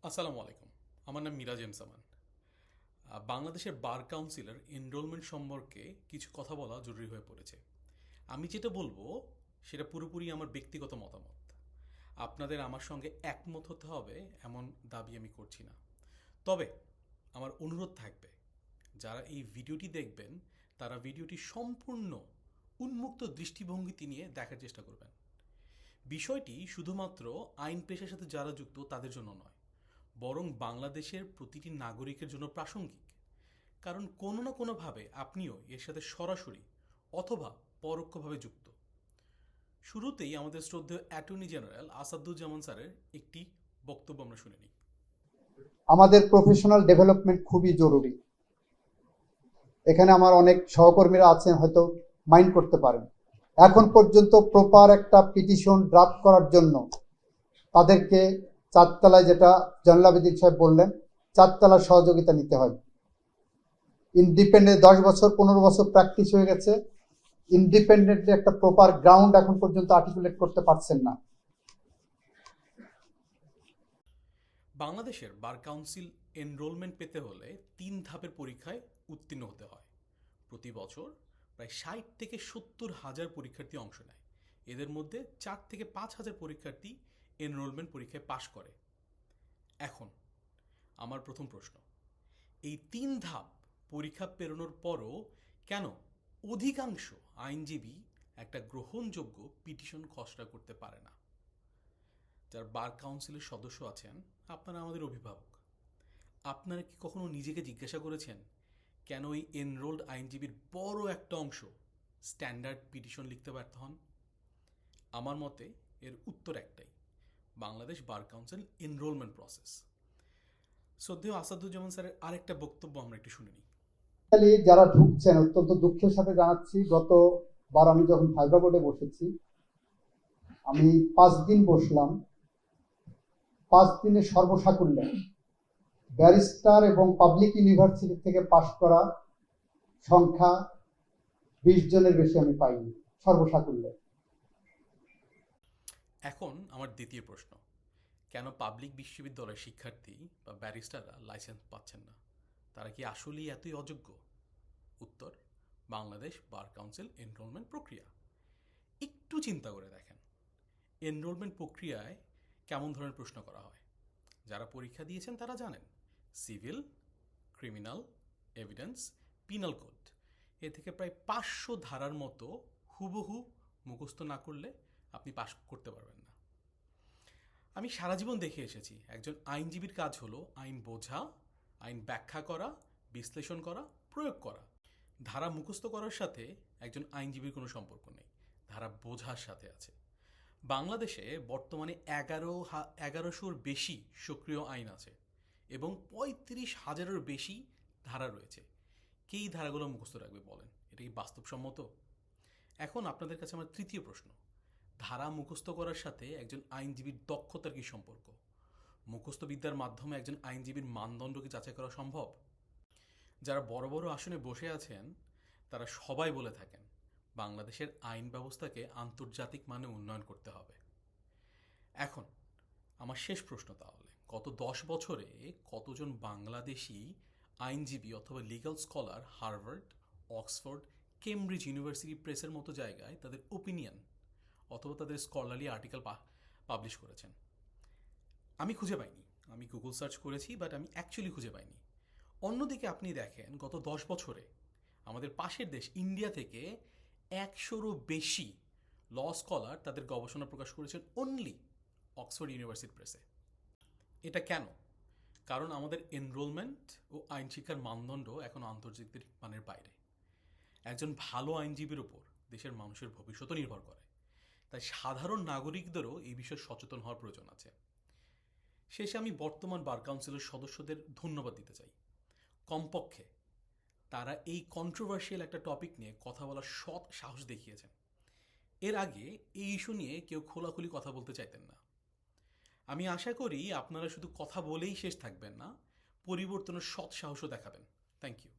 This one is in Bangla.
আসসালামু আলাইকুম। আমার নাম মিরাজ এম সামান। বাংলাদেশের বার কাউন্সিলের এনরোলমেন্ট সম্পর্কে কিছু কথা বলা জরুরি হয়ে পড়েছে। আমি যেটা বলবো সেটা পুরোপুরি আমার ব্যক্তিগত মতামত। আপনাদের আমার সঙ্গে একমত হতে হবে এমন দাবি আমি করছি না। তবে আমার অনুরোধ থাকবে, যারা এই ভিডিওটি দেখবেন তারা ভিডিওটি সম্পূর্ণ উন্মুক্ত দৃষ্টিভঙ্গিতে নিয়ে দেখার চেষ্টা করবেন। বিষয়টি শুধুমাত্র আইন পেশার সাথে যারা যুক্ত তাদের জন্য নয়, বরং বাংলাদেশের প্রতিটি নাগরিকের জন্য প্রাসঙ্গিক। কারণ কোনো না কোনোভাবে আপনিও এর সাথে সরাসরি অথবা পরোক্ষভাবে যুক্ত। শুরুতেই আমাদের শ্রদ্ধেয় অ্যাটর্নি জেনারেল আসাদুজ্জামান স্যারের একটি বক্তব্য আমরা শুনে নিই। আমাদের প্রফেশনাল ডেভেলপমেন্ট খুবই জরুরি। এখানে আমার অনেক সহকর্মীরা আছেন, হয়তো মাইন্ড করতে পারেন। এখন পর্যন্ত প্রপার একটা পিটিশন ড্রাফট করার জন্য তাদেরকে চারতলায়, যেটা জয়নুল আবেদিন সাহেব বললেন, চারতলার সহযোগিতা নিতে হয়। ইন্ডিপেন্ডেন্ট 10 বছর 15 বছর প্র্যাকটিস হয়ে গেছে, ইন্ডিপেন্ডেন্টলি একটা প্রপার গ্রাউন্ড এখন পর্যন্ত আর্টিকুলেট করতে পারছেন না। বাংলাদেশের বার কাউন্সিল এনরোলমেন্ট পেতে হলে 3 ধাপের পরীক্ষায় উত্তীর্ণ হতে হয়। প্রতি বছর প্রায় 60 থেকে 70 হাজার পরীক্ষার্থী অংশ নেয়। এদের মধ্যে 4 থেকে 5 হাজার পরীক্ষার্থী এনরোলমেন্ট পরীক্ষায় পাশ করে। এখন আমার প্রথম প্রশ্ন, এই 3 ধাপ পরীক্ষা পেরোনোর পরও কেন অধিকাংশ আইনজীবী একটা গ্রহণযোগ্য পিটিশন খসড়া করতে পারে না? যার বার কাউন্সিলের সদস্য আছেন, আপনারা আমাদের অভিভাবক। আপনারা কি কখনো নিজেকে জিজ্ঞাসা করেছেন কেন এই এনরোলড আইনজীবীর বড় একটা অংশ স্ট্যান্ডার্ড পিটিশন লিখতে ব্যর্থ হন? আমার মতে এর উত্তর একটাই, Bangladesh bar council enrolment process. শ্রদ্ধেয় আসাদুজ্জামান স্যারের আরেকটা বক্তব্য আমরা একটু শুনে নিই। যারা ঢুকছেন, অত্যন্ত দুঃখের সাথে জানাচ্ছি, গতবার আমি যখন ভাইবা বোর্ডে বসেছি, আমি 5 দিন বসলাম। 5 দিনে সর্বসাকুল্যে ব্যারিস্টার এবং পাবলিক ইউনিভার্সিটি থেকে পাশ করা সংখ্যা 20 জনের বেশি আমি পাইনি সর্বসাকুল্যে। এখন আমার দ্বিতীয় প্রশ্ন, কেন পাবলিক বিশ্ববিদ্যালয়ের শিক্ষার্থী বা ব্যারিস্টাররা লাইসেন্স পাচ্ছেন না? তারা কি আসলেই এতই অযোগ্য? উত্তর, বাংলাদেশ বার কাউন্সিল এনরোলমেন্ট প্রক্রিয়া। একটু চিন্তা করে দেখেন, এনরোলমেন্ট প্রক্রিয়ায় কেমন ধরনের প্রশ্ন করা হয়। যারা পরীক্ষা দিয়েছেন তারা জানেন, civil, criminal, evidence, penal code, এ থেকে প্রায় 500 ধারার মতো হুবহু মুখস্থ না করলে আপনি পাশ করতে পারবেন না। আমি সারা জীবন দেখে এসেছি, একজন আইনজীবীর কাজ হলো আইন বোঝা, আইন ব্যাখ্যা করা, বিশ্লেষণ করা, প্রয়োগ করা। ধারা মুখস্থ করার সাথে একজন আইনজীবীর কোনো সম্পর্ক নেই, ধারা বোঝার সাথে আছে। বাংলাদেশে বর্তমানে 11,000-র বেশি সক্রিয় আইন আছে এবং 35,000-এর বেশি ধারা রয়েছে। কে এই ধারাগুলো মুখস্থ রাখবে বলেন? এটা কি বাস্তবসম্মত? এখন আপনাদের কাছে আমার তৃতীয় প্রশ্ন, ধারা মুখস্থ করার সাথে একজন আইনজীবীর দক্ষতার কি সম্পর্ক? মুখস্থ বিদ্যার মাধ্যমে একজন আইনজীবীর মানদণ্ড কি যাচাই করা সম্ভব? যারা বড় বড় আসনে বসে আছেন তারা সবাই বলে থাকেন বাংলাদেশের আইন ব্যবস্থাকে আন্তর্জাতিক মানে উন্নয়ন করতে হবে। এখন আমার শেষ প্রশ্ন, তাহলে গত 10 বছরে কতজন বাংলাদেশি আইনজীবী অথবা legal scholar Harvard, Oxford, Cambridge university প্রেসের মতো জায়গায় তাদের ওপিনিয়ন অথবা তাদের স্কলারলি আর্টিকেল পাবলিশ করেছেন? আমি খুঁজে পাইনি। আমি গুগল সার্চ করেছি, বাট আমি অ্যাকচুয়ালি খুঁজে পাইনি। অন্যদিকে আপনি দেখেন, গত 10 বছরে আমাদের পাশের দেশ ইন্ডিয়া থেকে 100-রও বেশি ল স্কলার তাদের গবেষণা প্রকাশ করেছেন অনলি অক্সফোর্ড ইউনিভার্সিটি প্রেসে। এটা কেন? কারণ আমাদের এনরোলমেন্ট ও আইন শিক্ষার মানদণ্ড এখন আন্তর্জাতিক মানের বাইরে। একজন ভালো আইনজীবীর ওপর দেশের মানুষের ভবিষ্যৎও নির্ভর করে, তাই সাধারণ নাগরিকদেরও এই বিষয়ে সচেতন হওয়ার প্রয়োজন আছে। শেষে আমি বর্তমান বার কাউন্সিলের সদস্যদের ধন্যবাদ দিতে চাই। কমপক্ষে তারা এই কন্ট্রোভার্সিয়াল একটা টপিক নিয়ে কথা বলার সৎ সাহস দেখিয়েছেন। এর আগে এই ইস্যু নিয়ে কেউ খোলাখুলি কথা বলতে চাইতেন না। আমি আশা করি আপনারা শুধু কথা বলেই শেষ থাকবেন না, পরিবর্তনের সৎ সাহসও দেখাবেন। Thank you.